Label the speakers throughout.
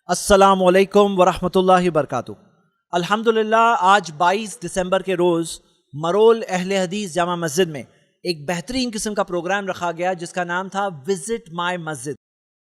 Speaker 1: अस्सलामुअलैकुम वरहमतुल्लाहि वबरकातुहू। अल्हम्दुलिल्लाह आज 22 दिसंबर के रोज़ मरोल अहले हदीस जामा मस्जिद में एक बेहतरीन किस्म का प्रोग्राम रखा गया जिसका नाम था विजिट माय मस्जिद।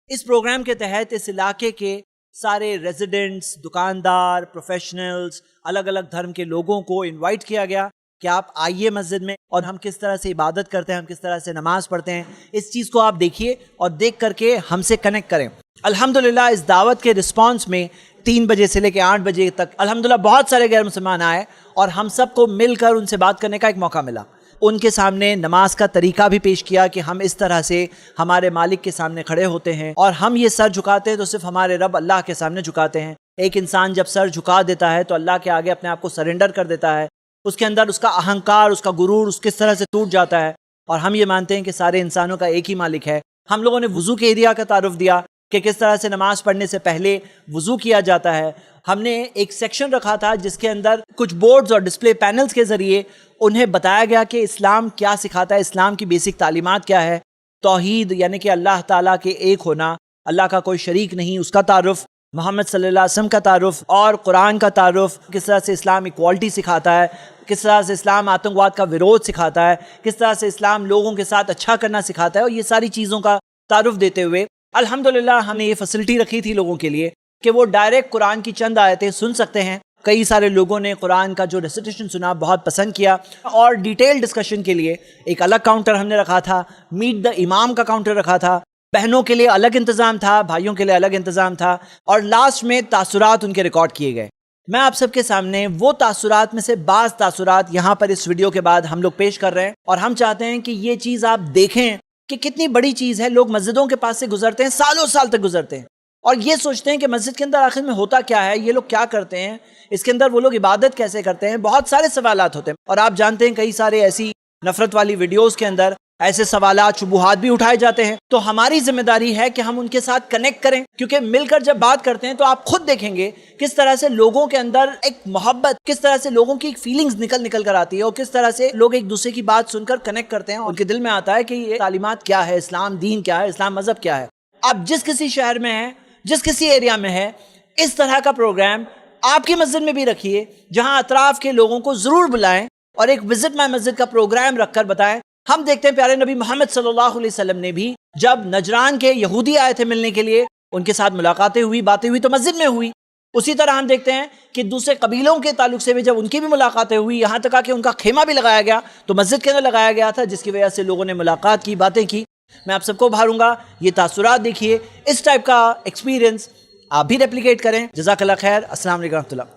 Speaker 1: इस प्रोग्राम के तहत इस इलाके के सारे रेजिडेंट्स, दुकानदार, प्रोफेशनल्स, अलग अलग धर्म के लोगों को इनवाइट किया गया कि आप आइए मस्जिद में और हम किस तरह से इबादत करते हैं, हम किस तरह से नमाज पढ़ते हैं, इस चीज़ को आप देखिए और देख करके हमसे कनेक्ट करें। अल्हम्दुलिल्लाह इस दावत के रिस्पांस में 3 बजे से लेकर 8 बजे तक अल्हम्दुलिल्लाह बहुत सारे गैर मुसलमान आए और हम सबको मिलकर उनसे बात करने का एक मौका मिला। उनके सामने नमाज का तरीका भी पेश किया कि हम इस तरह से हमारे मालिक के सामने खड़े होते हैं और हम ये सर झुकाते हैं तो सिर्फ हमारे रब अल्लाह के सामने झुकाते हैं। एक इंसान जब सर झुका देता है तो अल्लाह के आगे अपने आप को सरेंडर कर देता है, उसके अंदर उसका अहंकार, उसका गुरूर किस तरह से टूट जाता है। और हम ये मानते हैं कि सारे इंसानों का एक ही मालिक है। हम लोगों ने वुज़ू के एरिया का तारुफ दिया कि किस तरह से नमाज पढ़ने से पहले वुज़ू किया जाता है। हमने एक सेक्शन रखा था जिसके अंदर कुछ बोर्ड्स और डिस्प्ले पैनल्स के ज़रिए उन्हें बताया गया कि इस्लाम क्या सिखाता है, इस्लाम की बेसिक तालीमात क्या है। तौहीद यानी कि अल्लाह ताला के एक होना, अल्लाह का कोई शरीक नहीं, उसका तारुफ, मोहम्मद सल्लल्लाहु अलैहि वसल्लम का तारुफ और कुरान का तारुफ, किस तरह से इस्लाम इक्वालिटी सिखाता है, किस तरह से इस्लाम आतंकवाद का विरोध सिखाता है, किस तरह से इस्लाम लोगों के साथ अच्छा करना सिखाता है। और ये सारी चीज़ों का तारुफ देते हुए अल्हम्दुलिल्लाह हमने ये फैसिलिटी रखी थी लोगों के लिए कि वो डायरेक्ट कुरान की चंद आयतें सुन सकते हैं। कई सारे लोगों ने कुरान का जो रेसिटेशन सुना बहुत पसंद किया और डिटेल डिस्कशन के लिए एक अलग काउंटर हमने रखा था, मीट द इमाम का काउंटर रखा था। बहनों के लिए अलग इंतज़ाम था, भाइयों के लिए अलग इंतज़ाम था और लास्ट में तासुरात उनके रिकॉर्ड किए गए। मैं आप सबके सामने वो तासुरात में से बाज़ तासुरात यहाँ पर इस वीडियो के बाद हम लोग पेश कर रहे हैं और हम चाहते हैं कि ये चीज़ आप देखें कि कितनी बड़ी चीज़ है। लोग मस्जिदों के पास से गुजरते हैं, सालों साल तक गुजरते हैं और ये सोचते हैं कि मस्जिद के अंदर आखिर में होता क्या है, ये लोग क्या करते हैं, इसके अंदर वो लोग इबादत कैसे करते हैं। बहुत सारे सवालात होते हैं और आप जानते हैं कई सारे ऐसी नफरत वाली वीडियोस के अंदर ऐसे सवालात, शुबुहात भी उठाए जाते हैं। तो हमारी जिम्मेदारी है कि हम उनके साथ कनेक्ट करें, क्योंकि मिलकर जब बात करते हैं तो आप खुद देखेंगे किस तरह से लोगों के अंदर एक मोहब्बत, किस तरह से लोगों की फीलिंग्स निकल कर आती है और किस तरह से लोग एक दूसरे की बात सुनकर कनेक्ट करते हैं। उनके दिल में आता है कि ये तालीमात क्या है, इस्लाम दीन क्या है, इस्लाम मजहब क्या है। आप जिस किसी शहर में हैं, जिस किसी एरिया में है, इस तरह का प्रोग्राम आपकी मस्जिद में भी रखिए, जहां अतराफ के लोगों को जरूर बुलाएं और एक विजिट माय मस्जिद का प्रोग्राम रखकर बताएं। हम देखते हैं प्यारे नबी मोहम्मद सल्लल्लाहु अलैहि वसल्लम ने भी जब नजरान के यहूदी आए थे मिलने के लिए, उनके साथ मुलाकातें हुई, बातें हुई तो मस्जिद में हुई। उसी तरह हम देखते हैं कि दूसरे कबीलों के ताल्लुक से भी जब उनकी भी मुलाकातें हुई, यहाँ तक कि उनका खेमा भी लगाया गया तो मस्जिद के अंदर लगाया गया था, जिसकी वजह से लोगों ने मुलाकात की, बातें की। मैं आप सबको भारूंगा ये तासुरात देखिए, इस टाइप का एक्सपीरियंस आप भी रेप्लिकेट करें। जज़ाकल्लाह खैर। अस्सलाम वालेकुम रहमतुल्लाह।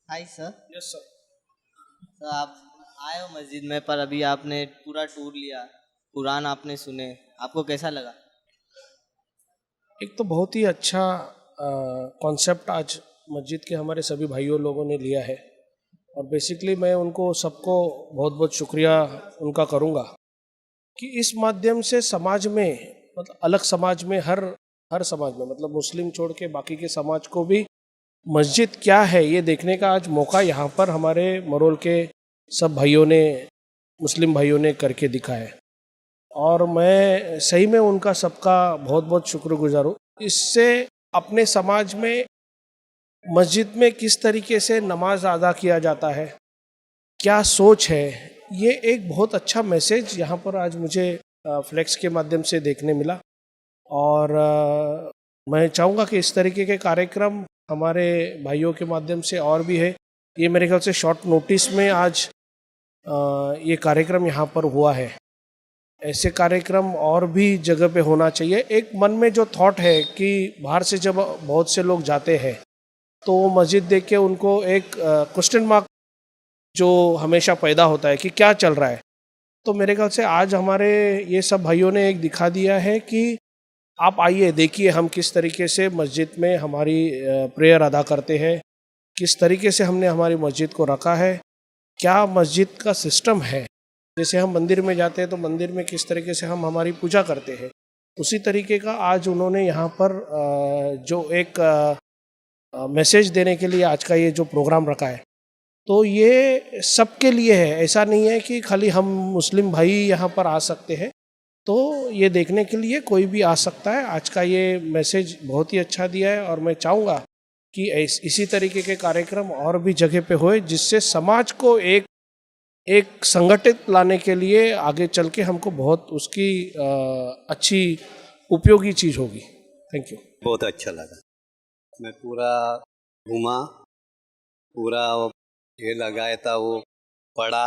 Speaker 2: Hi sir. Yes sir. Sir आप आए हो मस्जिद में, पर अभी आपने पूरा टूर लिया, कुरान आपने सुने, आपको कैसा लगा?
Speaker 3: एक तो बहुत ही अच्छा कॉन्सेप्ट आज मस्जिद के हमारे सभी भाइयों लोगों ने लिया है और बेसिकली मैं उनको सबको बहुत बहुत शुक्रिया उनका करूँगा कि इस माध्यम से समाज में, मतलब अलग समाज में, हर समाज में, मतलब मुस्लिम छोड़ के बाकी के समाज को भी मस्जिद क्या है ये देखने का आज मौका यहाँ पर हमारे मरोल के सब भाइयों ने, मुस्लिम भाइयों ने करके दिखा है और मैं सही में उनका सबका बहुत बहुत शुक्रगुजार हूँ। इससे अपने समाज में मस्जिद में किस तरीके से नमाज अदा किया जाता है, क्या सोच है, ये एक बहुत अच्छा मैसेज यहाँ पर आज मुझे फ्लेक्स के माध्यम से देखने मिला और मैं चाहूँगा कि इस तरीके के कार्यक्रम हमारे भाइयों के माध्यम से और भी है। ये मेरे ख्याल से शॉर्ट नोटिस में आज ये कार्यक्रम यहाँ पर हुआ है। ऐसे कार्यक्रम और भी जगह पे होना चाहिए। एक मन में जो थॉट है कि बाहर से जब बहुत से लोग जाते हैं तो मस्जिद देख के उनको एक क्वेश्चन मार्क जो हमेशा पैदा होता है कि क्या चल रहा है, तो मेरे ख्याल से आज हमारे ये सब भाइयों ने एक दिखा दिया है कि आप आइए देखिए हम किस तरीके से मस्जिद में हमारी प्रेयर अदा करते हैं, किस तरीके से हमने हमारी मस्जिद को रखा है, क्या मस्जिद का सिस्टम है। जैसे हम मंदिर में जाते हैं तो मंदिर में किस तरीके से हम हमारी पूजा करते हैं, उसी तरीके का आज उन्होंने यहाँ पर जो एक मैसेज देने के लिए आज का ये जो प्रोग्राम रखा है, तो ये सबके लिए है। ऐसा नहीं है कि खाली हम मुस्लिम भाई यहाँ पर आ सकते हैं, तो ये देखने के लिए कोई भी आ सकता है। आज का ये मैसेज बहुत ही अच्छा दिया है और मैं चाहूँगा कि इसी तरीके के कार्यक्रम और भी जगह पे होए, जिससे समाज को एक एक संगठित लाने के लिए आगे चल के हमको बहुत उसकी अच्छी उपयोगी चीज़ होगी। Thank you.
Speaker 4: बहुत अच्छा लगा। मैं पूरा घूमा, पूरा वो ये लगाया था वो पढ़ा,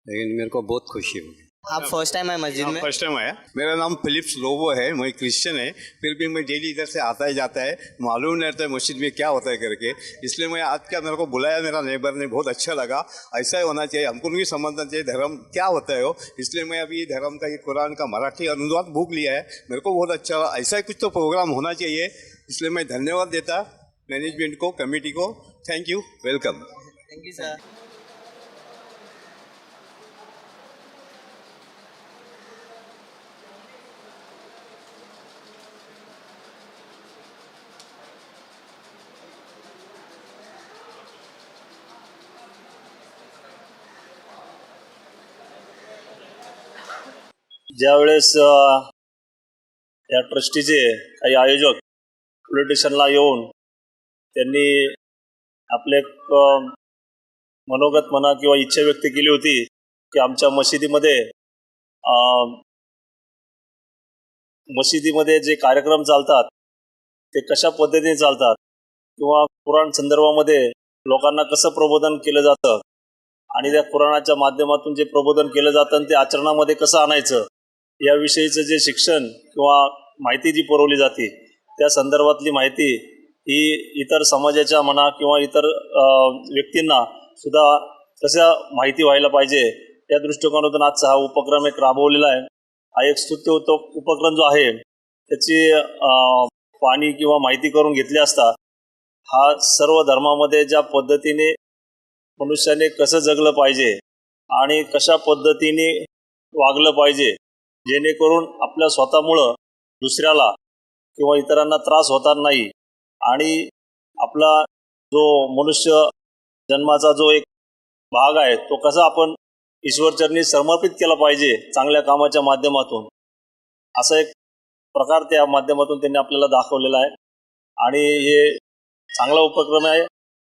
Speaker 4: लेकिन मेरे को बहुत खुशी हुई।
Speaker 2: आप फर्स्ट टाइम आए मस्जिद में?
Speaker 5: फर्स्ट टाइम आया। मेरा नाम फिलिप्स लोबो है, मैं क्रिश्चियन है, फिर भी मैं डेली इधर से आता ही जाता है, मालूम नहीं रहता है मस्जिद में क्या होता है करके, इसलिए मैं आज क्या मेरे को बुलाया मेरा नेबर ने, बहुत अच्छा लगा। ऐसा ही होना चाहिए, हमको नहीं समझना चाहिए धर्म क्या होता है वो, इसलिए मैं अभी धर्म का ये कुरान का मराठी अनुवाद बुक लिया है, मेरे को बहुत अच्छा लगा। ऐसा ही कुछ तो प्रोग्राम होना चाहिए, इसलिए मैं धन्यवाद देता मैनेजमेंट को, कमेटी को। Thank you, welcome.
Speaker 2: Thank you sir.
Speaker 6: ज्यावेळेस या ट्रस्टीचे काही आयोजक पोलीस स्टेशनला येऊन त्यांनी आपले एक मनोगत म्हणा किंवा इच्छा व्यक्त केली होती की आमच्या मशिदीमध्ये जे कार्यक्रम चालतात ते कशा पद्धतीने चालतात किंवा कुराण संदर्भामध्ये लोकांना कसं प्रबोधन केलं जातं आणि त्या कुराणाच्या माध्यमातून जे प्रबोधन केलं जातं आणि ते आचरणामध्ये कसं आणायचं याविषयीचं जे शिक्षण किंवा माहिती जी पुरवली जाते त्या संदर्भातली माहिती ही इतर समाजाच्या म्हणा किंवा इतर व्यक्तींना सुद्धा कशा माहिती व्हायला पाहिजे या दृष्टिकोनातून आजचा हा उपक्रम एक राबवलेला आहे। हा एक स्तुत्य उपक्रम जो आहे त्याची पाणी किंवा माहिती करून घेतली असता हा सर्व धर्मामध्ये ज्या पद्धतीने मनुष्याने कसं जगलं पाहिजे आणि कशा पद्धतीने वागलं पाहिजे जेणेकरून आपल्या स्वतःमुळं दुसऱ्याला किंवा इतरांना त्रास होणार नाही आणि आपला जो मनुष्य जन्माचा जो एक भाग आहे तो कसा आपण ईश्वरचरणी समर्पित केला पाहिजे चांगल्या कामाच्या माध्यमातून, असा एक प्रकार त्या माध्यमातून त्यांनी आपल्याला दाखवलेला आहे आणि हे चांगला उपक्रम आहे।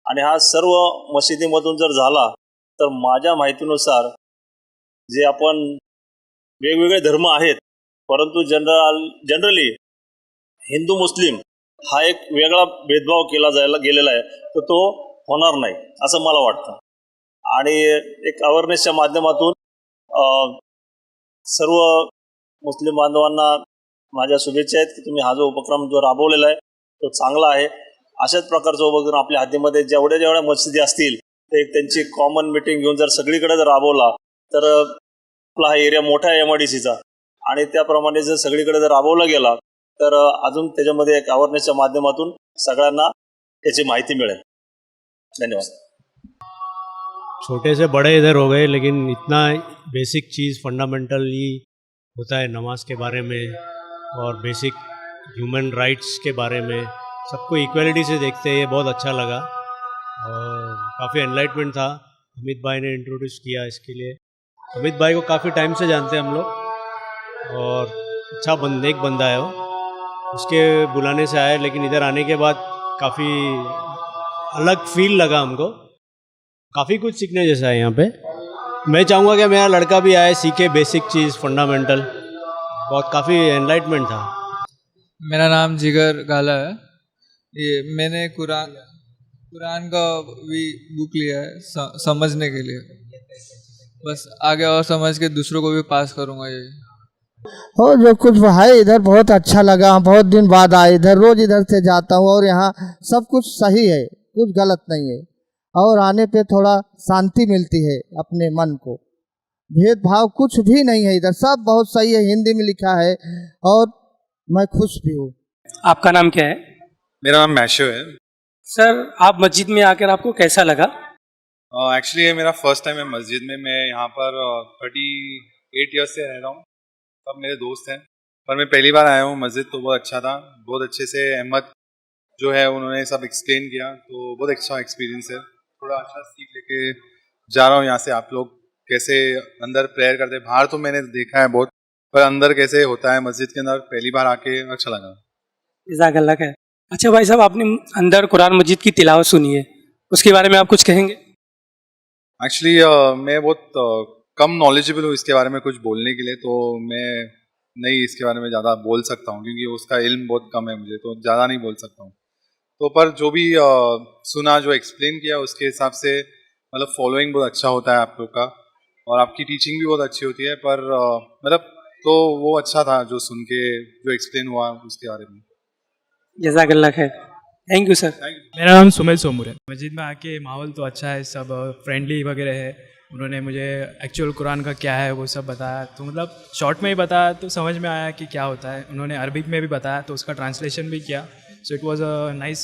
Speaker 6: आणि हा सर्व मशिदीमधून जर झाला तर माझ्या माहितीनुसार जे आपण वेगवेगळे धर्म आहेत परंतु जनरली हिंदू मुस्लिम हा एक वेगळा भेदभाव केला गेलेला आहे तर तो होणार नाही असं मला वाटतं। आणि एक अवेअरनेसच्या माध्यमातून सर्व मुस्लिम बांधवांना माझ्या शुभेच्छा आहेत की तुम्ही हा जो उपक्रम जो राबवलेला आहे तो चांगला आहे। अशाच प्रकारचा उपक्रम आपल्या हद्दीमध्ये जेवढ्या मशिदी असतील तर एक त्यांची कॉमन मीटिंग घेऊन जर सगळीकडे जर राबवला तर आपला हा एरिया मोठा आहे MIDCचा आणि त्याप्रमाणे जर सगळीकडे जर राबवला गेला तर अजून त्याच्यामध्ये एक अवेअरनेसच्या माध्यमातून सगळ्यांना त्याची माहिती मिळेल। धन्यवाद।
Speaker 7: छोटे से बड़े इधर हो गए, लेकिन इतना बेसिक चीज़ फंडामेंटली होता है नमाज के बारे में और बेसिक ह्यूमन राइट्स के बारे में, सबको इक्वलिटी से देखते हैं, ये बहुत अच्छा लगा और काफ़ी एनलाइटमेंट था। अमित भाई ने इंट्रोड्यूस किया इसके लिए। अमित भाई को काफ़ी टाइम से जानते हैं हम लोग और अच्छा एक बंदा है वो, उसके बुलाने से आए, लेकिन इधर आने के बाद काफ़ी अलग फील लगा हमको, काफ़ी कुछ सीखने जैसा है यहाँ पे। मैं चाहूँगा कि मेरा लड़का भी आए, सीखे बेसिक चीज़ फंडामेंटल, बहुत काफ़ी एनलाइटमेंट था।
Speaker 8: मेरा नाम जिगर गाला है। ये मैंने कुरान का भी बुक लिया है समझने के लिए, बस आगे और समझ के दूसरों को भी पास करूँगा। ये
Speaker 9: और जो कुछ है इधर बहुत अच्छा लगा, बहुत दिन बाद आए इधर, रोज इधर से जाता हूँ और यहाँ सब कुछ सही है, कुछ गलत नहीं है और आने पे थोड़ा शांति मिलती है अपने मन को, भेदभाव कुछ भी नहीं है इधर, सब बहुत सही है, हिंदी में लिखा है और मैं खुश भी हूँ।
Speaker 10: आपका नाम क्या है?
Speaker 5: मेरा नाम मैशो है।
Speaker 10: सर, आप मस्जिद में आकर आपको कैसा लगा?
Speaker 5: एक्चुअली ये मेरा फर्स्ट टाइम है मस्जिद में। मैं यहाँ पर 38 ईयर्स से रह रहा हूँ, सब मेरे दोस्त हैं, पर मैं पहली बार आया हूँ मस्जिद, तो बहुत अच्छा था। बहुत अच्छे से अहमद जो है उन्होंने सब एक्सप्लेन किया, तो बहुत अच्छा एक्सपीरियंस है। थोड़ा अच्छा सीख लेके जा रहा हूँ यहाँ से, आप लोग कैसे अंदर प्रेयर करते हैं। बाहर तो मैंने देखा है बहुत,
Speaker 11: पर अंदर कैसे होता है मस्जिद के अंदर पहली बार आके अच्छा लगा।
Speaker 10: जज़ाकल्लाह खैर। अच्छा भाई साहब, आपने अंदर कुरान मजीद की तिलावत सुनी है, उसके बारे में आप कुछ कहेंगे?
Speaker 11: एक्चुअली मैं बहुत कम नॉलेजेबल हूँ इसके बारे में कुछ बोलने के लिए, तो मैं नहीं इसके बारे में ज़्यादा बोल सकता हूँ क्योंकि उसका इल्म बहुत कम है मुझे, तो ज़्यादा नहीं बोल सकता हूँ। तो पर जो भी सुना, जो एक्सप्लेन किया, उसके हिसाब से मतलब फॉलोइंग बहुत अच्छा होता है आप लोग का और आपकी टीचिंग भी बहुत अच्छी होती है। पर मतलब तो वो अच्छा था जो सुन के जो एक्सप्लेन हुआ उसके बारे में।
Speaker 10: जज़ाकल्लाह खैर। Thank you sir.
Speaker 12: मेरा नाम सुमेल सोमूर है। मस्जिद में आके माहौल तो अच्छा है, सब फ्रेंडली वगैरह है। उन्होंने मुझे एक्चुअल कुरान का क्या है वो सब बताया, तो मतलब शॉर्ट में ही बताया तो समझ में आया कि क्या होता है। उन्होंने अरबिक में भी बताया तो उसका ट्रांसलेशन भी किया। So it was a nice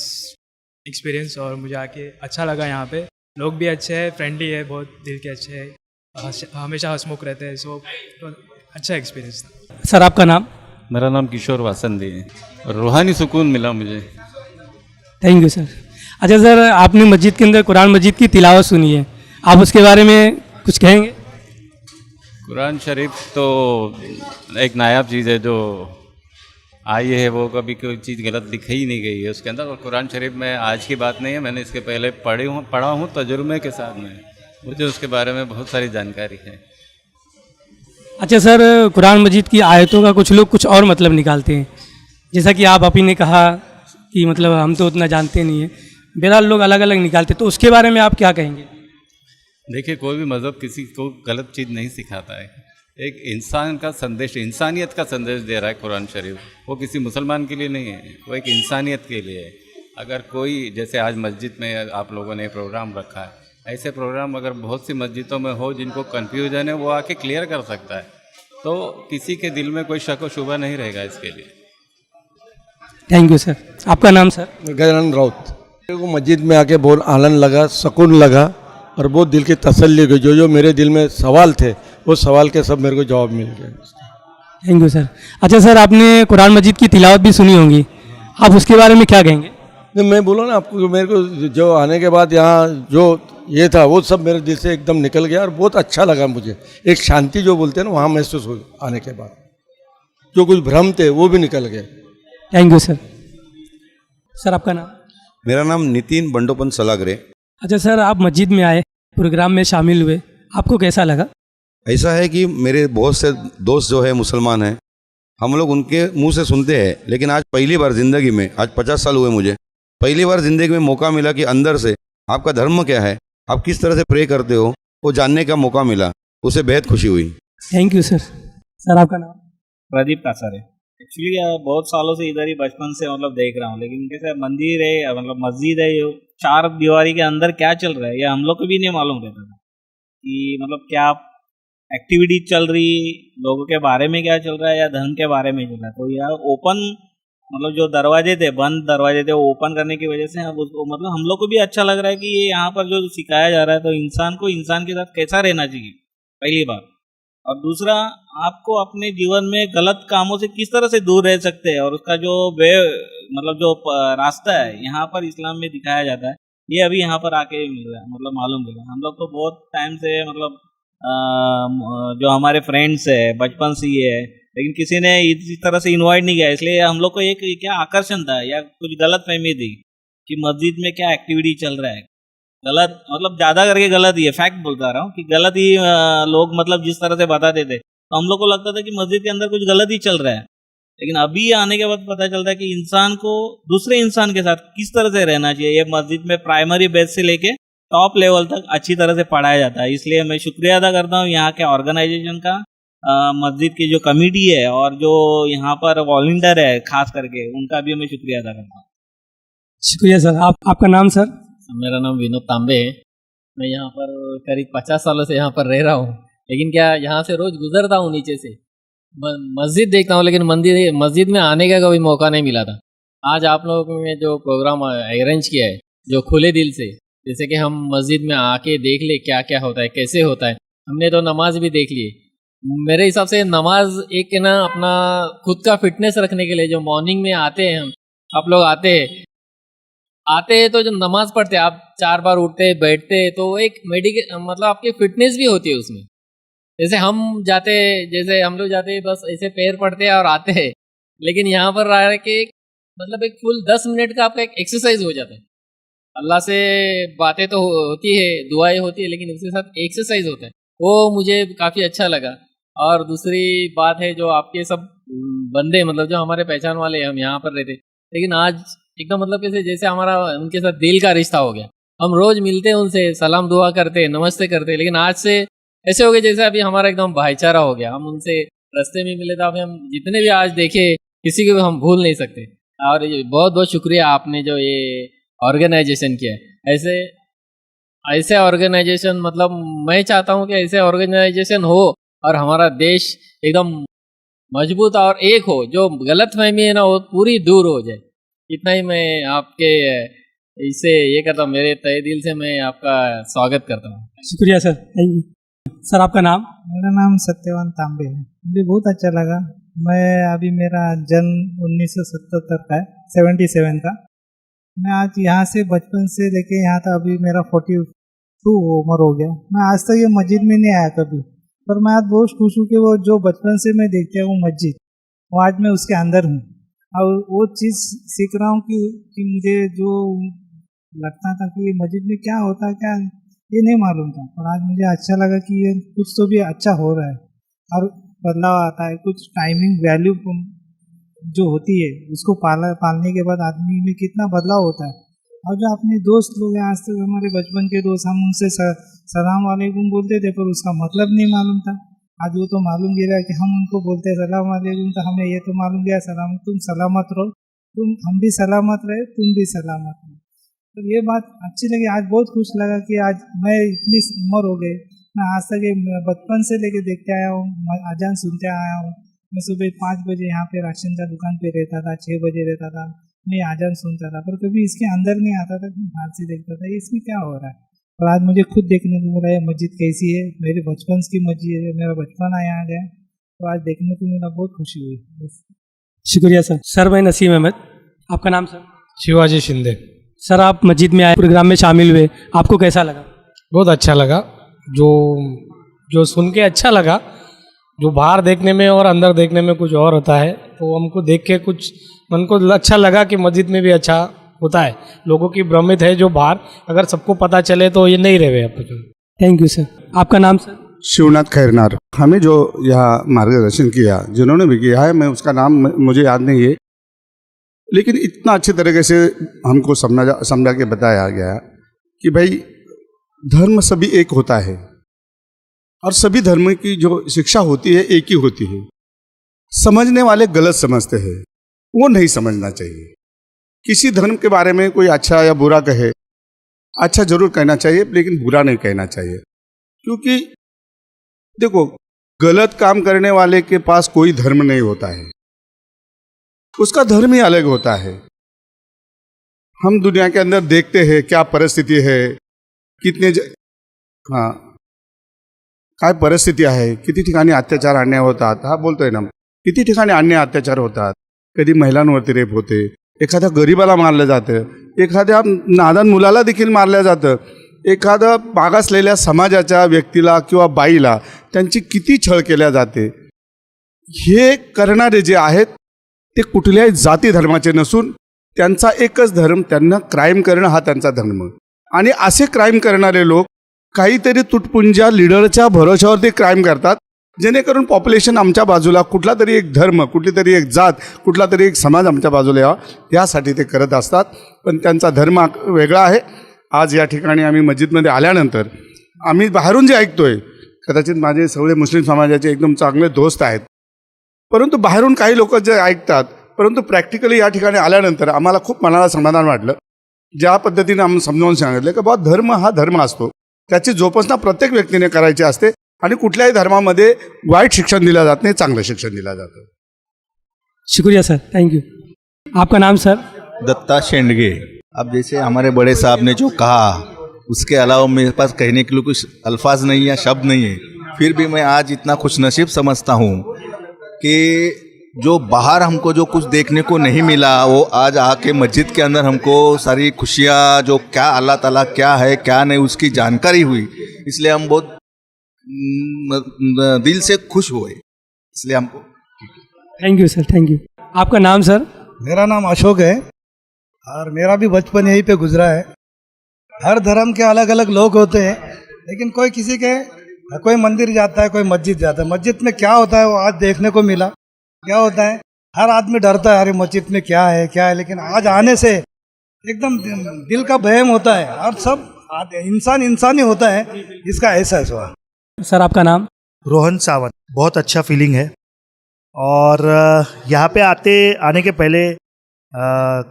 Speaker 12: experience और मुझे आके अच्छा लगा। यहाँ पे लोग भी अच्छे हैं, फ्रेंडली है, बहुत दिल के अच्छे हैं, हमेशा हंसमुख रहते हैं। सो अच्छा एक्सपीरियंस था।
Speaker 10: सर आपका नाम?
Speaker 13: मेरा नाम किशोर वासंदी है और रूहानी सुकून मिला मुझे।
Speaker 10: Thank you sir. अच्छा सर, आपने मस्जिद के अंदर कुरान मजीद की तिलावत सुनी है, आप उसके बारे में कुछ कहेंगे?
Speaker 13: कुरान शरीफ तो एक नायाब चीज़ है जो आई है, वो कभी कोई चीज़ गलत लिखी ही नहीं गई है उसके अंदर। और कुरान शरीफ में आज की बात नहीं है, मैंने इसके पहले पढ़ा हूँ तजुर्बे के साथ में, मुझे उसके बारे में बहुत सारी जानकारी है।
Speaker 10: अच्छा सर, कुरान मजीद की आयतों का कुछ लोग कुछ और मतलब निकालते हैं, जैसा कि आप अभी ने कहा कि मतलब हम तो उतना जानते नहीं हैं, बहरहाल लोग अलग अलग निकालते, तो उसके बारे में आप क्या कहेंगे?
Speaker 13: देखिए, कोई भी मज़हब किसी को गलत चीज़ नहीं सिखाता है। एक इंसान का संदेश, इंसानियत का संदेश दे रहा है कुरान शरीफ। वो किसी मुसलमान के लिए नहीं है, वो एक इंसानियत के लिए है। अगर कोई, जैसे आज मस्जिद में आप लोगों ने प्रोग्राम रखा है, ऐसे प्रोग्राम अगर बहुत सी मस्जिदों में हो जिनको कन्फ्यूजन है, वो आके क्लियर कर सकता है, तो किसी के दिल में कोई शक व शुबा नहीं रहेगा इसके लिए।
Speaker 10: Thank you sir. आपका नाम सर?
Speaker 14: गजानन राउत। मेरे को मस्जिद में आके बहुत आनंद लगा, सुकून लगा और बहुत दिल की तसल्ली हुई। जो मेरे दिल में सवाल थे वो सवाल के सब मेरे को जवाब मिल गए।
Speaker 10: Thank you sir. अच्छा सर, आपने कुरान मजीद की तिलावत भी सुनी होगी, आप उसके बारे में क्या कहेंगे?
Speaker 14: नहीं, मैं बोला ना आपको, मेरे को जो आने के बाद यहाँ जो ये था वो सब मेरे दिल से एकदम निकल गया और बहुत अच्छा लगा मुझे। एक शांति जो बोलते हैं ना, वहाँ महसूस हुई आने के बाद। जो कुछ भ्रम थे वो भी निकल गए।
Speaker 10: Thank you sir. सर आपका नाम?
Speaker 15: मेरा नाम नितिन बंडोपन सलागरे।
Speaker 10: अच्छा सर, आप मस्जिद में आए, प्रोग्राम में शामिल हुए, आपको कैसा लगा?
Speaker 15: ऐसा है कि मेरे बहुत से दोस्त जो है मुसलमान हैं, हम लोग उनके मुंह से सुनते हैं, लेकिन आज पहली बार ज़िंदगी में, आज 50 साल हुए मुझे, पहली बार ज़िंदगी में मौका मिला कि अंदर से आपका धर्म क्या है, आप किस तरह से प्रे करते हो, वो जानने का मौका मिला। उसे बेहद खुशी हुई।
Speaker 10: Thank you sir. सर आपका नाम?
Speaker 16: प्रदीप कासर है। एक्चुअली बहुत सालों से इधर ही बचपन से मतलब देख रहा हूँ, लेकिन कैसे मंदिर है, मतलब मस्जिद है, ये 4 दीवारी के अंदर क्या चल रहा है ये हम लोग को भी नहीं मालूम रहता था कि मतलब क्या एक्टिविटी चल रही, लोगों के बारे में क्या चल रहा है या धर्म के बारे में चल रहा है। तो यार ओपन, मतलब जो दरवाजे थे, बंद दरवाजे थे, वो ओपन करने की वजह से अब उसको मतलब हम लोग को भी अच्छा लग रहा है कि ये यहाँ पर जो सिखाया जा रहा है, तो इंसान को इंसान के साथ कैसा रहना चाहिए, पहली बार। और दूसरा, आपको अपने जीवन में गलत कामों से किस तरह से दूर रह सकते हैं और उसका जो वे मतलब जो रास्ता है यहाँ पर इस्लाम में दिखाया जाता है, ये अभी यहाँ पर आके मिल रहा है, मतलब मालूम मिला। हम लोग तो बहुत टाइम से मतलब जो हमारे फ्रेंड्स है बचपन से ही है, लेकिन किसी ने इस तरह से इन्वाइट नहीं किया, इसलिए हम लोग को एक क्या आकर्षण था या कुछ गलत फहमी थी कि मस्जिद में क्या एक्टिविटी चल रहा है। गलत मतलब ज़्यादा करके गलत ही है, फैक्ट बोलता रहा हूँ कि गलत ही लोग मतलब जिस तरह से बताते थे, तो हम लोग को लगता था कि मस्जिद के अंदर कुछ गलत ही चल रहा है। लेकिन अभी आने के बाद पता चलता है कि इंसान को दूसरे इंसान के साथ किस तरह से रहना चाहिए, ये मस्जिद में प्राइमरी बेस से लेके टॉप लेवल तक अच्छी तरह से पढ़ाया जाता है। इसलिए मैं शुक्रिया अदा करता हूँ यहाँ के ऑर्गेनाइजेशन का, मस्जिद की जो कमेटी है और जो यहाँ पर वॉलंटियर है खास करके, उनका भी मैं शुक्रिया अदा करता हूँ।
Speaker 10: शुक्रिया सर। आपका नाम सर?
Speaker 17: मेरा नाम विनोद तांबे है। मैं यहाँ पर करीब 50 सालों से यहाँ पर रह रहा हूँ, लेकिन क्या यहाँ से रोज़ गुजरता हूँ नीचे से, मस्जिद देखता हूँ, लेकिन मस्जिद में आने का कभी मौका नहीं मिला था। आज आप लोगों ने जो प्रोग्राम अरेंज किया है, जो खुले दिल से, जैसे कि हम मस्जिद में आके देख ले क्या क्या होता है, कैसे होता है। हमने तो नमाज भी देख ली। मेरे हिसाब से नमाज एक ना अपना खुद का फिटनेस रखने के लिए, जो मॉर्निंग में आते हैं, हम आप लोग आते हैं तो जो नमाज पढ़ते हैं, आप 4 बार उठते बैठते, तो एक मतलब आपकी फिटनेस भी होती है उसमें। जैसे हम जाते, जैसे हम लोग जाते बस ऐसे पैर पड़ते हैं और आते हैं, लेकिन यहाँ पर रह के मतलब एक फुल 10 मिनट का आपका एक एक्सरसाइज हो जाता है। अल्लाह से बातें तो होती है, दुआएं होती है, लेकिन उसके साथ एक्सरसाइज होता है, वो मुझे काफ़ी अच्छा लगा। और दूसरी बात है जो आपके सब बंदे मतलब जो हमारे पहचान वाले हम यहाँ पर रहते, लेकिन आज एकदम मतलब कैसे जैसे हमारा उनके साथ दिल का रिश्ता हो गया। हम रोज मिलते हैं, उनसे सलाम दुआ करते हैं, नमस्ते करते हैं, लेकिन आज से ऐसे हो गए जैसे अभी हमारा एकदम भाईचारा हो गया। हम उनसे रास्ते में मिले तो अभी हम जितने भी आज देखे किसी को भी हम भूल नहीं सकते। और ये बहुत बहुत शुक्रिया आपने जो ये ऑर्गेनाइजेशन किया है। ऐसे ऑर्गेनाइजेशन मतलब मैं चाहता हूँ कि ऐसे ऑर्गेनाइजेशन हो और हमारा देश एकदम मजबूत और एक हो, जो गलतफहमी है ना वो पूरी दूर हो जाए। इतना ही मैं आपके इससे ये करता हूँ, मेरे तहे दिल से मैं आपका स्वागत करता हूँ।
Speaker 10: शुक्रिया सर, थैंक यू सर। आपका नाम?
Speaker 18: मेरा नाम सत्यवान तांबे है। मुझे बहुत अच्छा लगा। मैं अभी मेरा जन्म 1977 का है, 77 का। मैं आज यहाँ से बचपन से लेके यहाँ तक अभी मेरा 42 उम्र हो गया। मैं आज तक ये मस्जिद में नहीं आया कभी, पर मैं आज बहुत खुश हूँ कि वो जो बचपन से मैं देखते हैं वो मस्जिद, वो आज मैं उसके अंदर हूँ और वो चीज़ सीख रहा हूँ कि मुझे जो लगता था कि ये मस्जिद में क्या होता है क्या ये नहीं मालूम था, पर आज मुझे अच्छा लगा कि ये कुछ तो भी अच्छा हो रहा है और बदलाव आता है। कुछ टाइमिंग वैल्यू जो होती है उसको पालने के बाद आदमी में कितना बदलाव होता है। और जो अपने दोस्त लोग हैं, आज तक हमारे बचपन के दोस्त, हम उनसे सलाम वालेकुम बोलते थे पर उसका मतलब नहीं मालूम था। आज वो तो मालूम गिरा कि हम उनको बोलते हैं सलाम वालेकुम, तो हमें ये तो मालूम गया सलाम, तुम सलामत रहो, हम भी सलामत रहे, तुम भी सलामत रहो। तो ये बात अच्छी लगी। आज बहुत खुश लगा कि आज मैं इतनी उम्र हो गई, मैं आज तक ये बचपन से लेके देखते आया हूँ, अजान सुनते आया हूँ। मैं सुबह 5 बजे यहाँ पे राशन का दुकान पे रहता था, 6 बजे रहता था, मैं अजान सुनता था, पर कभी इसके अंदर नहीं आता था, बाहर से देखता था इसमें क्या हो रहा है। और आज मुझे खुद देखने को मिला ये मस्जिद कैसी है, मेरे बचपन की मस्जिद है, मेरा बचपन आया आ गया, तो आज देखने को मिला, बहुत खुशी हुई। बस
Speaker 10: शुक्रिया सर। सर मैं नसीम अहमद। आपका नाम सर?
Speaker 3: शिवाजी शिंदे।
Speaker 10: सर आप मस्जिद में आए, प्रोग्राम में शामिल हुए, आपको कैसा लगा?
Speaker 3: बहुत अच्छा लगा। जो सुन के अच्छा लगा, जो बाहर देखने में और अंदर देखने में कुछ और होता है, तो हमको देख के कुछ मन को अच्छा लगा कि मस्जिद में भी अच्छा होता है। लोगों की भ्रमित है जो बाहर, अगर सबको पता चले तो ये नहीं रहे अब।
Speaker 10: Thank you sir. आपका नाम सर?
Speaker 19: शिवनाथ खैरनार। हमें जो यहाँ मार्गदर्शन किया, जिन्होंने भी किया है, मैं उसका नाम मुझे याद नहीं है, लेकिन इतना अच्छे तरीके से हमको समझा के बताया गया कि भाई धर्म सभी एक होता है और सभी धर्म की जो शिक्षा होती है एक ही होती है। समझने वाले गलत समझते हैं, वो नहीं समझना चाहिए। किसी धर्म के बारे में कोई अच्छा या बुरा कहे, अच्छा जरूर कहना चाहिए लेकिन बुरा नहीं कहना चाहिए, क्योंकि देखो गलत काम करने वाले के पास कोई धर्म नहीं होता है, उसका धर्म ही अलग होता है। हम दुनिया के अंदर देखते हैं क्या परिस्थिति है, कितने काय परिस्थित्या आहे, किती ठिकाणी अत्याचार अन्याय होतात, हा बोलतोय ना, किती ठिकाणी अन्याय अत्याचार होतात, कधी महिलांवरती रेप होते, एखाद्या गरीबाला मारलं जातं, एखाद्या नादान मुलाला देखील मारलं जातं, एखादा मागासलेल्या समाजाच्या व्यक्तीला किंवा बाईला त्यांची किती छळ केल्या जाते। हे करणारे जे आहेत ते कुठल्याही जाती धर्माचे नसून त्यांचा एकच धर्म, त्यांना क्राईम करणं हा त्यांचा धर्म। आणि असे क्राईम करणारे लोक काहीतरी तुटपुंजा लीडरच्या भरोशावरती क्राईम करतात, जेणेकरून पॉप्युलेशन आमच्या बाजूला, कुठला तरी एक धर्म, कुठली तरी एक जात, कुठला तरी एक समाज आमच्या बाजूला यावा, यासाठी ते करत असतात। पण त्यांचा धर्म वेगळा आहे। आज या ठिकाणी आम्ही मस्जिदमध्ये आल्यानंतर आम्ही बाहेरून जे ऐकतोय, कदाचित माझे सगळे मुस्लिम समाजाचे एकदम चांगले दोस्त आहेत, परंतु बाहेरून काही लोक जे ऐकतात, परंतु प्रॅक्टिकली या ठिकाणी आल्यानंतर आम्हाला खूप मनाला समाधान वाटलं। ज्या पद्धतीने आम्ही समजावून सांगितलं की बाबा धर्म हा धर्म असतो, त्याची जोपासना प्रत्येक व्यक्तीने करायची असते आणि कुठल्याही धर्मामध्ये वाईट शिक्षण दिलं जात नाही, चांगलं शिक्षण दिलं जातं।
Speaker 10: शुक्रिया सर, थैंक यू। आपका नाम सर?
Speaker 20: दत्ता शेंडगे। अब जैसे हमारे बड़े साहब ने जो कहा, उसके अलावा मेरे पास कहने के लिए कुछ अल्फाज नहीं है, शब्द नहीं है। फिर भी मैं आज इतना खुशनसीब समझता हूँ कि जो बाहर हमको जो कुछ देखने को नहीं मिला, वो आज आके मस्जिद के अंदर हमको सारी खुशियाँ, जो क्या अल्लाह ताला क्या है क्या नहीं, उसकी जानकारी हुई। इसलिए हम बहुत दिल से खुश हुए, इसलिए हमको।
Speaker 10: Thank you sir, thank you. आपका नाम सर?
Speaker 21: मेरा नाम अशोक है और मेरा भी बचपन यहीं पे गुजरा है। हर धर्म के अलग अलग लोग होते हैं, लेकिन कोई किसी के कोई मंदिर जाता है, कोई मस्जिद जाता है। मस्जिद में क्या होता है वो आज देखने को मिला। क्या होता है, हर आदमी डरता है, अरे मस्जिद में क्या है, लेकिन आज आने से एकदम दिल का बहम होता है और सब इंसान ही होता है, इसका एहसास हुआ।
Speaker 10: सर आपका नाम?
Speaker 22: रोहन सावंत। बहुत अच्छा फीलिंग है और यहाँ पे आने के पहले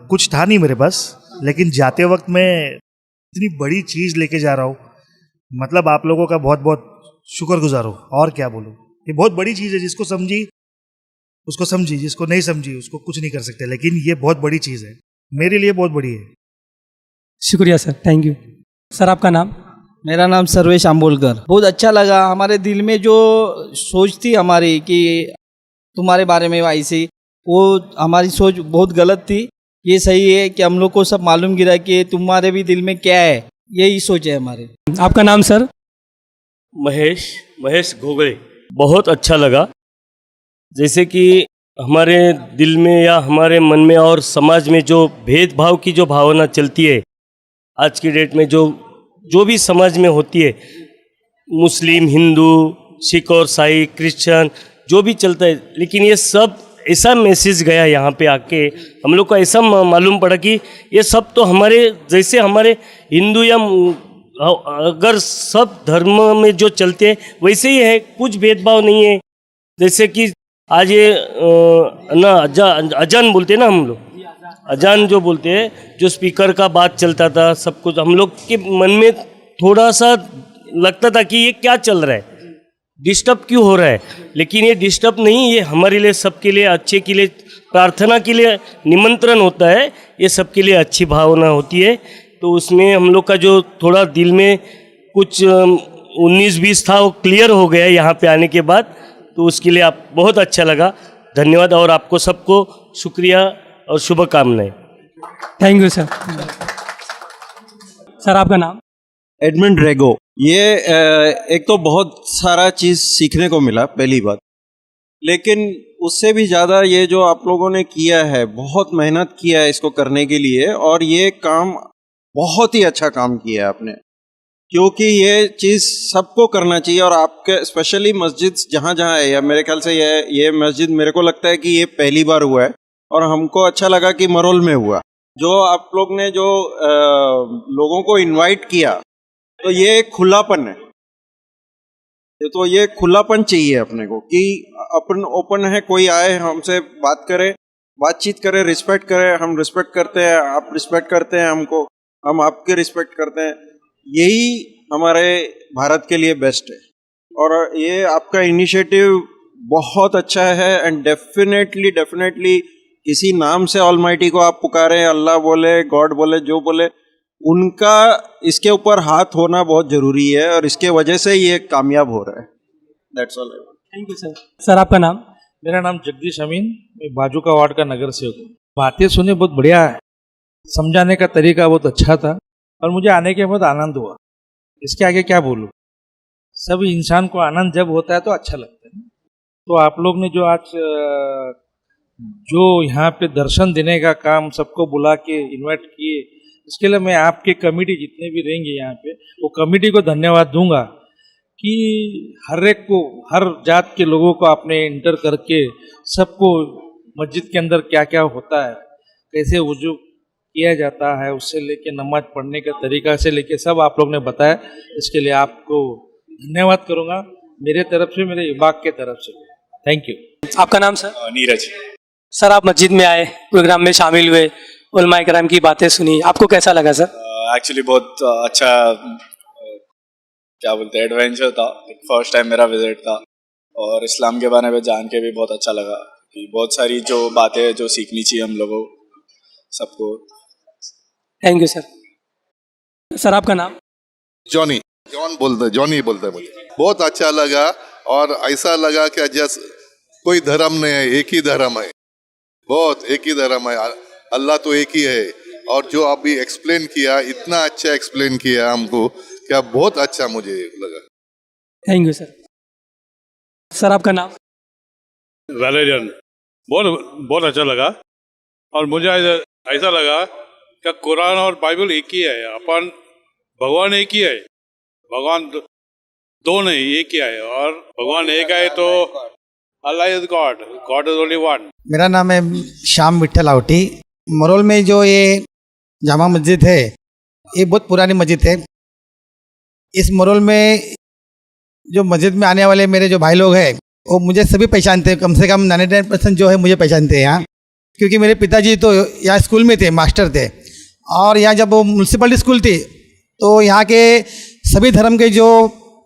Speaker 22: कुछ था नहीं मेरे पास, लेकिन जाते वक्त मैं इतनी बड़ी चीज़ लेके जा रहा हूँ। मतलब आप लोगों का बहुत बहुत शुक्रगुजार हूँ, और क्या बोलूँ। ये बहुत बड़ी चीज़ है, जिसको समझी उसको समझी, जिसको नहीं समझी उसको कुछ नहीं कर सकते, लेकिन ये बहुत बड़ी चीज़ है, मेरे लिए बहुत बड़ी है।
Speaker 10: शुक्रिया सर, थैंक यू। सर आपका नाम?
Speaker 23: मेरा नाम सर्वेश आंबोलकर। बहुत अच्छा लगा। हमारे दिल में जो सोच थी हमारी कि तुम्हारे बारे में ऐसी, वो हमारी सोच बहुत गलत थी। ये सही है कि हम लोग को सब मालूम गिरा कि तुम्हारे भी दिल में क्या है, यही सोच है हमारे।
Speaker 10: आपका नाम सर?
Speaker 24: महेश घोगड़े। बहुत अच्छा लगा, जैसे कि हमारे दिल में या हमारे मन में और समाज में जो भेदभाव की जो भावना चलती है आज की डेट में, जो भी समाज में होती है, मुस्लिम, हिंदू, सिख और ईसाई, क्रिश्चियन, जो भी चलता है, लेकिन ये सब ऐसा मैसेज गया यहाँ पे आके हम लोग को ऐसा मालूम पड़ा कि ये सब तो हमारे जैसे हमारे हिंदू या अगर सब धर्म में जो चलते हैं वैसे ही है, कुछ भेदभाव नहीं है। जैसे कि आज ये ना अजान बोलते हैं ना, हम लोग अजान जो बोलते हैं, जो स्पीकर का बात चलता था, सब कुछ हम लोग के मन में थोड़ा सा लगता था कि ये क्या चल रहा है, डिस्टर्ब क्यों हो रहा है। लेकिन ये डिस्टर्ब नहीं, ये हमारे लिए, सबके लिए अच्छे के लिए, प्रार्थना के लिए निमंत्रण होता है। ये सबके लिए अच्छी भावना होती है। तो उसमें हम लोग का जो थोड़ा दिल में कुछ 19-20 था, वो क्लियर हो गया यहाँ पे आने के बाद। तो उसके लिए आप बहुत अच्छा लगा, धन्यवाद। और आपको सबको शुक्रिया और शुभकामनाएं।
Speaker 10: Thank you sir. सर आपका नाम?
Speaker 25: एडमंड रेगो। ये एक तो बहुत सारा चीज़ सीखने को मिला, पहली बात, लेकिन उससे भी ज़्यादा ये जो आप लोगों ने किया है, बहुत मेहनत किया है इसको करने के लिए, और ये काम बहुत ही अच्छा काम किया है आपने, क्योंकि ये चीज़ सबको करना चाहिए। और आपके स्पेशली मस्जिद जहाँ जहाँ है, या मेरे ख्याल से ये मस्जिद मेरे को लगता है कि ये पहली बार हुआ है, और हमको अच्छा लगा कि मरोल में हुआ। जो आप लोग ने जो लोगों को इनवाइट किया, तो ये एक खुलापन है। तो ये खुलापन चाहिए अपने को कि अपन ओपन है, कोई आए हमसे बात करे, बातचीत करे, रिस्पेक्ट करे। हम रिस्पेक्ट करते हैं, आप रिस्पेक्ट करते हैं हमको, हम आपके रिस्पेक्ट करते हैं। यही हमारे भारत के लिए बेस्ट है। और ये आपका इनिशिएटिव बहुत अच्छा है। एंड डेफिनेटली किसी नाम से ऑलमाइटी को आप पुकारें, अल्लाह बोले, गॉड बोले, जो बोले, उनका इसके ऊपर हाथ होना बहुत ज़रूरी है, और इसके वजह से ये कामयाब हो रहा है। That's all.
Speaker 10: Thank you sir. Sir आपका नाम?
Speaker 3: मेरा नाम जगदीश अमीन, मैं बाजू का वार्ड का नगर सेवक हूँ। बातें सुने बहुत बढ़िया है, समझाने का तरीका बहुत अच्छा था, और मुझे आने के बाद आनंद हुआ। इसके आगे क्या बोलूँ। सब इंसान को आनंद जब होता है तो अच्छा लगता है। तो आप लोग ने जो आज जो यहाँ पे दर्शन देने का काम, सबको बुला के इन्वाइट किए, इसके लिए मैं आपके कमेटी जितने भी रहेंगे यहाँ पे, वो कमेटी को धन्यवाद दूंगा कि हर एक को, हर जात के लोगों को आपने इंटर करके सबको मस्जिद के अंदर क्या क्या होता है, कैसे वजू किया जाता है, उससे लेके नमाज पढ़ने का तरीका से लेके सब आप लोग ने बताया। इसके लिए आपको धन्यवाद करूँगा मेरे तरफ से, मेरे विभाग के तरफ से। Thank you.
Speaker 10: आपका नाम सर?
Speaker 24: नीरज।
Speaker 10: सर आप मस्जिद में आए, प्रोग्राम में शामिल हुए, उलमाए कराम की बातें सुनी, आपको कैसा लगा सर?
Speaker 12: एक्चुअली बहुत अच्छा, क्या बोलते हैं, एडवेंचर था। फर्स्ट टाइम मेरा विजिट था, और इस्लाम के बारे में जान के भी बहुत अच्छा लगा कि बहुत सारी जो बातें जो सीखनी चाहिए हम लोगों सबको।
Speaker 10: Thank you sir. सर आपका नाम?
Speaker 26: जॉनी बोलते हैं। मुझे बहुत अच्छा लगा, और ऐसा लगा कि जैसे कोई धर्म नहीं है, एक ही धर्म है, बहुत एक ही धर्म है, अल्लाह तो एक ही है। और जो अभी एक्सप्लेन किया, इतना अच्छा एक्सप्लेन किया हमको, क्या बहुत अच्छा मुझे लगा।
Speaker 10: Thank you sir. सर आपका नाम?
Speaker 1: वैलेरियन। बहुत बहुत अच्छा लगा और मुझे ऐसा लगा कि कुरान और बाइबल एक ही है। अपन भगवान एक ही है, भगवान दो नहीं एक ही है, और भगवान एक है तो Allah is God, God is only one.
Speaker 21: मेरा नाम है श्याम विठल आवटी। मरोल में जो ये जामा मस्जिद है ये बहुत पुरानी मस्जिद है। इस मरोल में जो मस्जिद में आने वाले मेरे जो भाई लोग हैं वो मुझे सभी पहचानते हैं, कम से कम 99% जो है मुझे पहचानते हैं यहाँ, क्योंकि मेरे पिताजी तो यहाँ स्कूल में थे, मास्टर थे। और यहाँ जब वो म्यूनसिपलिटी स्कूल थी तो यहाँ के सभी धर्म के जो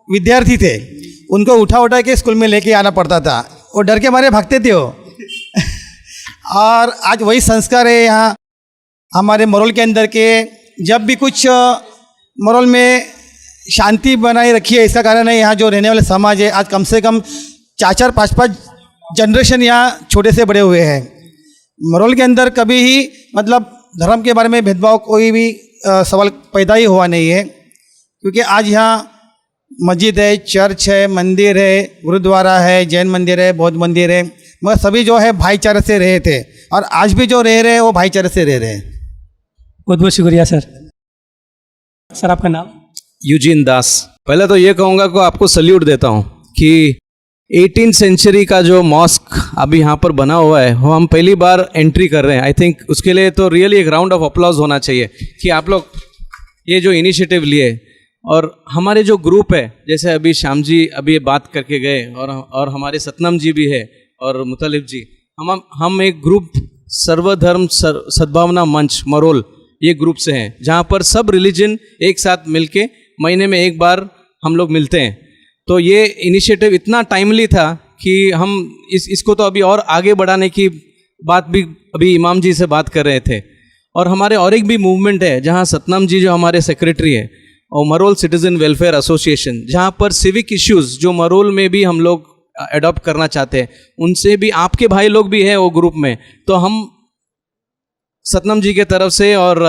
Speaker 21: विद्यार्थी थे उनको उठा उठा के स्कूल में लेके आना पड़ता था, वो डर के मारे भागते थे वो और आज वही संस्कार है यहाँ हमारे मरोल के अंदर के। जब भी कुछ मरोल में शांति बनाए रखी है, इसका कारण है यहाँ जो रहने वाले समाज है, आज कम से कम 4-4, 5-5 जनरेशन यहाँ छोटे से बड़े हुए हैं। मरोल के अंदर कभी ही मतलब धर्म के बारे में भेदभाव कोई भी सवाल पैदा ही हुआ नहीं है, क्योंकि आज यहाँ मस्जिद है, चर्च है, मंदिर है, गुरुद्वारा है, जैन मंदिर है, बौद्ध मंदिर है, मगर सभी जो है भाईचारे से रहे थे और आज भी जो रह रहे हैं वो भाईचारे से रह रहे हैं।
Speaker 10: बहुत बहुत शुक्रिया सर। सर आपका नाम?
Speaker 2: यूजीन दास। पहले तो ये कहूँगा कि आपको सल्यूट देता हूँ कि 18th सेंचुरी का जो मॉस्क अभी यहाँ पर बना हुआ है वो हम पहली बार एंट्री कर रहे हैं। आई थिंक उसके लिए तो रियली एक राउंड ऑफ अप्लॉज होना चाहिए कि आप लोग ये जो इनिशिएटिव लिए। और हमारे जो ग्रुप है, जैसे अभी श्याम जी अभी ये बात करके गए और हमारे सतनाम जी भी है और मुतलिब जी, हम एक ग्रुप सर्वधर्म सद्भावना मंच मरोल ये ग्रुप से हैं, जहाँ पर सब रिलीजन एक साथ मिलके महीने में एक बार हम लोग मिलते हैं। तो ये इनिशिएटिव इतना टाइमली था कि हम इसको तो अभी और आगे बढ़ाने की बात भी अभी इमाम जी से बात कर रहे थे। और हमारे और एक भी मूवमेंट है जहाँ सतनाम जी जो हमारे सेक्रेटरी है, और मरोल सिटीजन वेलफेयर एसोसिएशन, जहाँ पर सिविक इश्यूज़ जो मरोल में भी हम लोग अडॉप्ट करना चाहते हैं, उनसे भी आपके भाई लोग भी हैं वो ग्रुप में। तो हम सतनाम जी के तरफ से और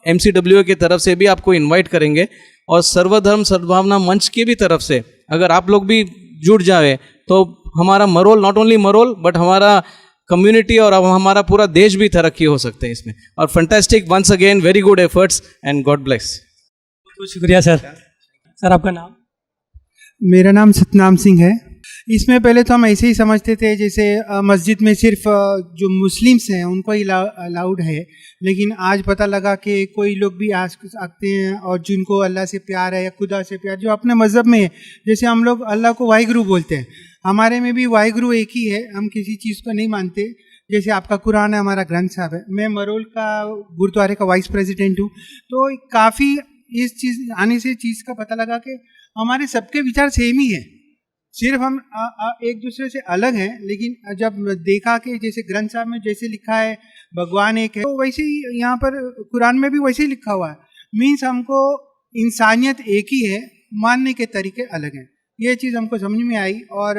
Speaker 2: MCWA के तरफ से भी आपको इनवाइट करेंगे, और सर्वधर्म सद्भावना मंच की भी तरफ से अगर आप लोग भी जुड़ जाए तो हमारा Marol, not only Marol but हमारा कम्युनिटी और हमारा पूरा देश भी तरक्की हो सकते हैं इसमें। और fantastic, once again very good efforts and God bless.
Speaker 10: बहुत शुक्रिया सर। सर आपका नाम?
Speaker 4: मेरा नाम सतनाम सिंह है। इसमें पहले तो हम ऐसे ही समझते थे जैसे मस्जिद में सिर्फ जो मुस्लिम्स हैं उनको ही अलाउड है, लेकिन आज पता लगा कि कोई लोग भी आते हैं और जिनको अल्लाह से प्यार है या खुदा से प्यार, जो अपने मज़हब में है। जैसे हम लोग अल्लाह को वाहिगुरु बोलते हैं, हमारे में भी वाहिगुरु एक ही है, हम किसी चीज़ को नहीं मानते। जैसे आपका कुरान है, हमारा ग्रंथ साहब है। मैं मरोल का गुरुद्वारे का वाइस प्रेसिडेंट हूँ। तो काफ़ी इस चीज़ आने से चीज़ का पता लगा कि हमारे सबके विचार सेम ही है, सिर्फ हम एक दूसरे से अलग हैं। लेकिन जब देखा कि जैसे ग्रंथ साहब में जैसे लिखा है भगवान एक है, तो वैसे ही यहाँ पर कुरान में भी वैसे ही लिखा हुआ है। मीन्स हमको इंसानियत एक ही है, मानने के तरीके अलग हैं। ये चीज़ हमको समझ में आई और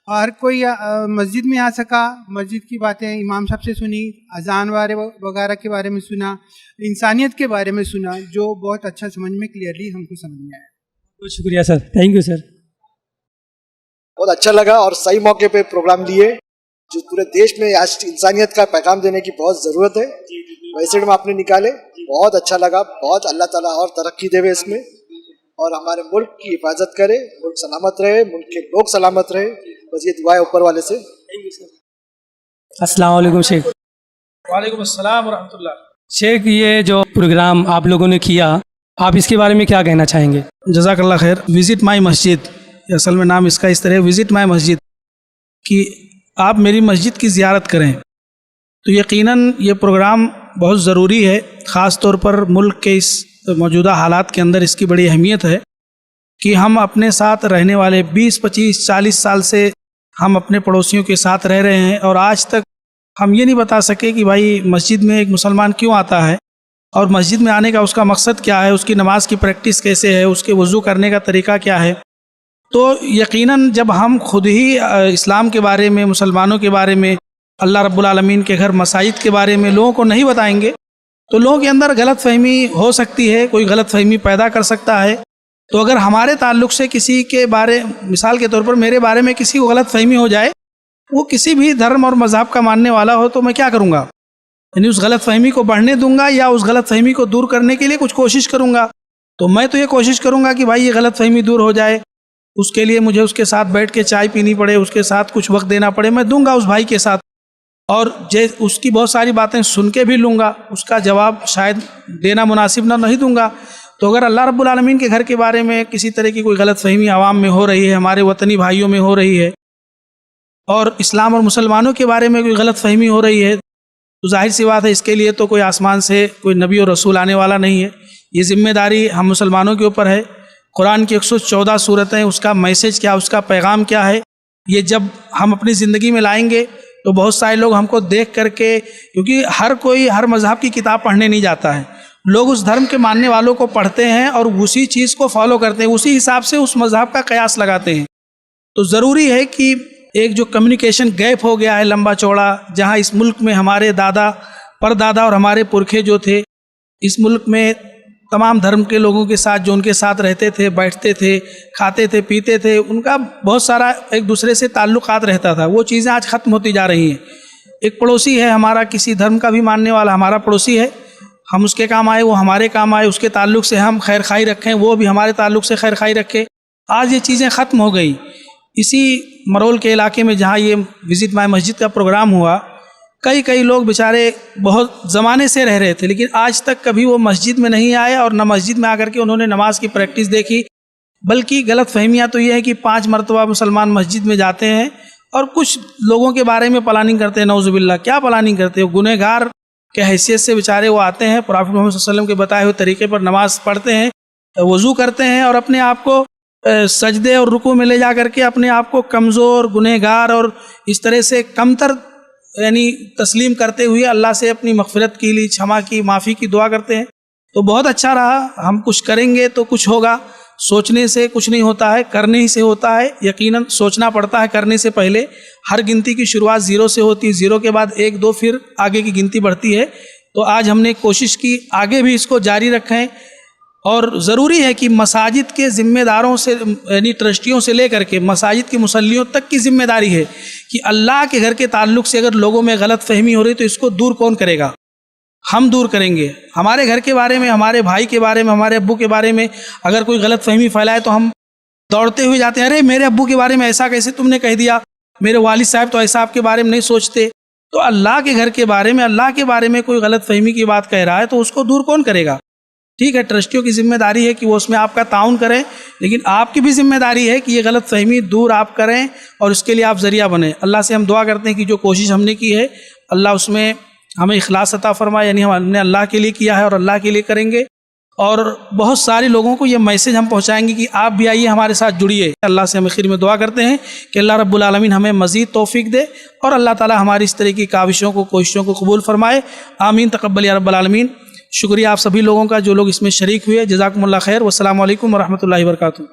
Speaker 4: हर कोई मस्जिद में आ सका, मस्जिद की बातें इमाम साहब से सुनी, अजान वगैरह के बारे में सुना, इंसानियत के बारे में सुना, जो बहुत अच्छा समझ में क्लियरली हमको समझ में आया।
Speaker 10: बहुत शुक्रिया सर। Thank you sir.
Speaker 6: बहुत अच्छा लगा और सही मौके पे प्रोग्राम लिए, जो पूरे देश में आज इंसानियत का पैगाम देने की बहुत ज़रूरत है, वैसे में आपने निकाले, बहुत अच्छा लगा। बहुत अल्लाह ताला और तरक्की देवे इसमें, और हमारे मुल्क की हिफाजत करे, मुल्क सलामत रहे, मुल्क के लोग सलामत रहे, बस ये दुआ है ऊपर वाले से।
Speaker 10: अस्सलाम वालेकुम शेख।
Speaker 3: वालेकुम अस्सलाम व रहमतुल्लाह।
Speaker 10: शेख, ये जो प्रोग्राम आप लोगों ने किया, आप इसके बारे में क्या कहना चाहेंगे?
Speaker 7: जज़ाकल्लाह खैर। विज़िट माई मस्जिद, असल में नाम इसका इस तरह है, विज़िट माई मस्जिद, कि आप मेरी मस्जिद की ज़ियारत करें। तो यकीनन ये प्रोग्राम बहुत ज़रूरी है, ख़ास तौर पर मुल्क के इस मौजूदा हालात के अंदर इसकी बड़ी अहमियत है कि हम अपने साथ रहने वाले 20, 25, 40 साल से हम अपने पड़ोसियों के साथ रह रहे हैं, और आज तक हम ये नहीं बता सके कि भाई मस्जिद में एक मुसलमान क्यों आता है और मस्जिद में आने का उसका मकसद क्या है, उसकी नमाज की प्रैक्टिस कैसे है, उसके वज़ू करने का तरीका क्या है। तो यकीनन जब हम खुद ही इस्लाम के बारे में, मुसलमानों के बारे में, अल्लाह रब्बुल आलमीन के घर मसाजिद के बारे में लोगों को नहीं बताएंगे तो लोगों के अंदर गलत फहमी हो सकती है, कोई गलत फहमी पैदा कर सकता है। तो अगर हमारे ताल्लुक से किसी के बारे, मिसाल के तौर पर मेरे बारे में किसी को गलत फहमी हो जाए, वो किसी भी धर्म और मज़हब का मानने वाला हो, तो मैं क्या करूँगा, यानी उस गलत फहमी को बढ़ने दूंगा या उस गलत फहमी को दूर करने के लिए कुछ कोशिश करूँगा। तो मैं तो ये कोशिश करूँगा कि भाई ये गलत फहमी दूर हो जाए, उसके लिए मुझे उसके साथ बैठ के चाय पीनी पड़े, उसके साथ कुछ वक्त देना पड़े, मैं दूंगा उस भाई के साथ, और उसकी बहुत सारी बातें सुन के भी लूँगा, उसका जवाब शायद देना मुनासिब ना नहीं दूंगा। तो अगर अल्लाह रब्बुल आलमीन के घर के बारे में किसी तरह की कोई गलत फहमी आवाम में हो रही है, हमारे वतनी भाइयों में हो रही है, और इस्लाम और मुसलमानों के बारे में कोई गलत फहमी हो रही है, तो जाहिर सी बात है इसके लिए तो कोई आसमान से कोई नबी और रसूल आने वाला नहीं है। ये जिम्मेदारी हम मुसलमानों के ऊपर है। कुरान की 114 सूरतें, उसका मैसेज क्या, उसका पैगाम क्या है, ये जब हम अपनी ज़िंदगी में लाएंगे तो बहुत सारे लोग हमको देख करके, क्योंकि हर कोई हर मज़हब की किताब पढ़ने नहीं जाता है, लोग उस धर्म के मानने वालों को पढ़ते हैं और उसी चीज़ को फॉलो करते हैं, उसी हिसाब से उस मज़हब का कयास लगाते हैं। तो ज़रूरी है कि एक जो कम्युनिकेशन गैप हो गया है लंबा चौड़ा, जहाँ इस मुल्क में हमारे दादा परदादा और हमारे पुरखे जो थे, इस मुल्क में तमाम धर्म के लोगों के साथ जो उनके साथ रहते थे, बैठते थे, खाते थे, पीते थे, उनका बहुत सारा एक दूसरे से ताल्लुकात रहता था, वो चीज़ें आज ख़त्म होती जा रही हैं। एक पड़ोसी है हमारा, किसी धर्म का भी मानने वाला हमारा पड़ोसी है, हम उसके काम आए, वो हमारे काम आए, उसके ताल्लुक से हम खैर खाई रखें, वो भी हमारे ताल्लुक से खैर खाई रखे। आज ये चीज़ें ख़त्म हो गई। इसी मरोल के इलाके में जहाँ ये विज़िट माय मस्जिद का प्रोग्राम हुआ, कई लोग बेचारे बहुत ज़माने से रह रहे थे, लेकिन आज तक कभी वो मस्जिद में नहीं आए और न मस्जिद में आकर के उन्होंने नमाज की प्रैक्टिस देखी। बल्कि गलत फहमियाँ तो ये है कि 5 मरतबा मुसलमान मस्जिद में जाते हैं और कुछ लोगों के बारे में प्लानिंग करते हैं, नौजुबिल्ला। क्या प्लानिंग करते हैं? गुनहगार के हैसियत से बेचारे वो आते हैं, प्रॉफिट मोहम्मद सल्लल्लाहु अलैहि वसल्लम के बताए हुए तरीके पर नमाज पढ़ते हैं, वज़ू करते हैं और अपने आप को सजदे और रुकू में ले जा करके अपने आप को कमज़ोर, गुनहगार और इस तरह से कमतर यानी तस्लीम करते हुए अल्लाह से अपनी मग़फ़िरत के लिए, क्षमा की, माफ़ी की दुआ करते हैं। तो बहुत अच्छा रहा। हम कुछ करेंगे तो कुछ होगा, सोचने से कुछ नहीं होता है, करने ही से होता है। यकीनन सोचना पड़ता है करने से पहले। हर गिनती की शुरुआत 0 से होती है, 0 के बाद 1, 2 फिर आगे की गिनती बढ़ती है। तो आज हमने कोशिश की आगे भी इसको जारी रखें, और ज़रूरी है कि मसाजिद के ज़िम्मेदारों से यानी ट्रस्टियों से लेकर के मसाजिद के मुसल्लियों तक की ज़िम्मेदारी है कि अल्लाह के घर के ताल्लुक़ से अगर लोगों में गलत फहमी हो रही तो इसको दूर कौन करेगा? हम दूर करेंगे। हमारे घर के बारे में, हमारे भाई के बारे में, हमारे अब्बू के बारे में अगर कोई गलत फहमी फैलाए तो हम दौड़ते हुए जाते हैं, अरे मेरे अब्बू के बारे में ऐसा कैसे तुमने कह दिया, मेरे वालिद साहब तो ऐसा आपके बारे में नहीं सोचते। तो अल्लाह के घर के बारे में, अल्लाह के बारे में कोई गलत फहमी की बात कह रहा है तो उसको दूर कौन करेगा? ठीक है, ट्रस्टियों की जिम्मेदारी है कि वो उसमें आपका ताउन करें, लेकिन आपकी भी जिम्मेदारी है कि ये गलत फहमी दूर आप करें और इसके लिए आप ज़रिया बने। अल्लाह से हम दुआ करते हैं कि जो कोशिश हमने की है अल्लाह उसमें हमें इखलास अता फरमाए, यानी हमने अल्लाह के लिए किया है और अल्लाह के लिए करेंगे। और बहुत सारे लोगों को ये मैसेज हम पहुँचाएंगे कि आप भी आइए, हमारे साथ जुड़िए। अल्लाह से हम आखिर में दुआ करते हैं कि अल्लाह रब्बुल आलमीन हमें मज़ीद तौफीक दे और अल्लाह ताला हमारी इस तरह की काविशों को, कोशिशों को कबूल फरमाए। आमीन, तक़ब्बल या रब्बल आलमीन। शुक्रिया आप सभी लोगों का जो लोग इसमें शरीक हुए। जज़ाकुमुल्लाह खैर। वस्सलामु अलैकुम वरहमतुल्लाहि वबरकातुहू।